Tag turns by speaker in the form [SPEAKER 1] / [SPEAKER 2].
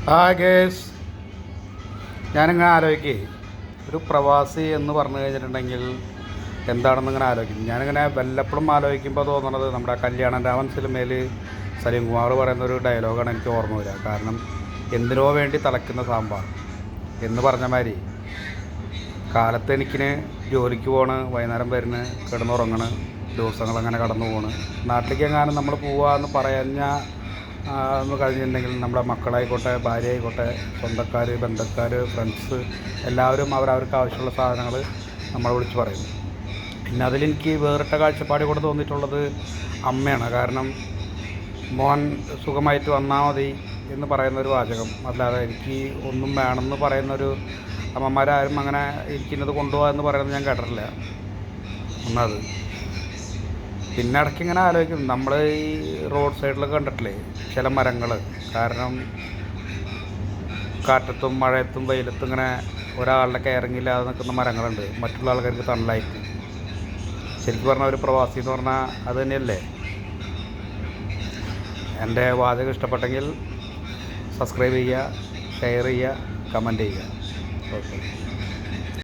[SPEAKER 1] Guys ഞാനിങ്ങനെ ആലോചിക്കേ ഒരു പ്രവാസി എന്ന് പറഞ്ഞു കഴിഞ്ഞിട്ടുണ്ടെങ്കിൽ എന്താണെന്ന് ഇങ്ങനെ ആലോചിക്കും. ഞാനിങ്ങനെ വല്ലപ്പോഴും ആലോചിക്കുമ്പോൾ തോന്നുന്നത് നമ്മുടെ കല്യാണം രാമൻ സിനിമയിൽ സലീം കുമാർ പറയുന്നൊരു ഡയലോഗാണ് എനിക്ക് ഓർമ്മ വരിക. കാരണം എന്തിനോ വേണ്ടി തിളയ്ക്കുന്ന സാമ്പാർ എന്ന് പറഞ്ഞ മാതിരി കാലത്ത് എനിക്കിന് ജോലിക്ക് പോണ്, വൈകുന്നേരം വരുന്ന് കിടന്നുറങ്ങണ്, ദിവസങ്ങളങ്ങനെ കടന്നു പോണ്. നാട്ടിലേക്ക് എങ്ങാനും നമ്മൾ പോവാന്ന് പറഞ്ഞാൽ എന്ന് കഴിഞ്ഞിട്ടുണ്ടെങ്കിൽ നമ്മുടെ മക്കളായിക്കോട്ടെ, ഭാര്യ ആയിക്കോട്ടെ, സ്വന്തക്കാർ, ബന്ധക്കാർ, ഫ്രണ്ട്സ് എല്ലാവരും അവരവർക്ക് ആവശ്യമുള്ള സാധനങ്ങൾ നമ്മൾ വിളിച്ച് പറയും. പിന്നെ അതിലെനിക്ക് വേറിട്ട കാഴ്ചപ്പാട് കൂടെ തോന്നിയിട്ടുള്ളത് അമ്മയാണ്. കാരണം മോൻ സുഖമായിട്ട് വന്നാൽ മതി എന്ന് പറയുന്നൊരു വാചകം, അല്ലാതെ എനിക്ക് ഒന്നും വേണമെന്ന് പറയുന്നൊരു അമ്മമാരാരും അങ്ങനെ ഇരിക്കുന്നത് കൊണ്ടുപോകാൻ എന്ന് പറയുന്നത് ഞാൻ കേട്ടിട്ടില്ല. ഒന്നത് പിന്നെ ഇടയ്ക്ക് ഇങ്ങനെ ആലോചിക്കും, നമ്മൾ ഈ റോഡ് സൈഡിലൊക്കെ കണ്ടിട്ടില്ലേ ചില മരങ്ങൾ, കാരണം കാറ്റത്തും മഴയത്തും വെയിലത്തും ഇങ്ങനെ ഒരാളുടെ കെയറിങ്ങില്ലാതെ നിൽക്കുന്ന മരങ്ങളുണ്ട്, മറ്റുള്ള ആൾക്കാർക്ക് തണലായിട്ട്. ശരിക്കും പറഞ്ഞാൽ ഒരു പ്രവാസി എന്ന് പറഞ്ഞാൽ അത് തന്നെയല്ലേ. എൻ്റെ വാചകം ഇഷ്ടപ്പെട്ടെങ്കിൽ സബ്സ്ക്രൈബ് ചെയ്യുക, ഷെയർ ചെയ്യുക, കമൻറ്റ് ചെയ്യുക. ഓക്കെ.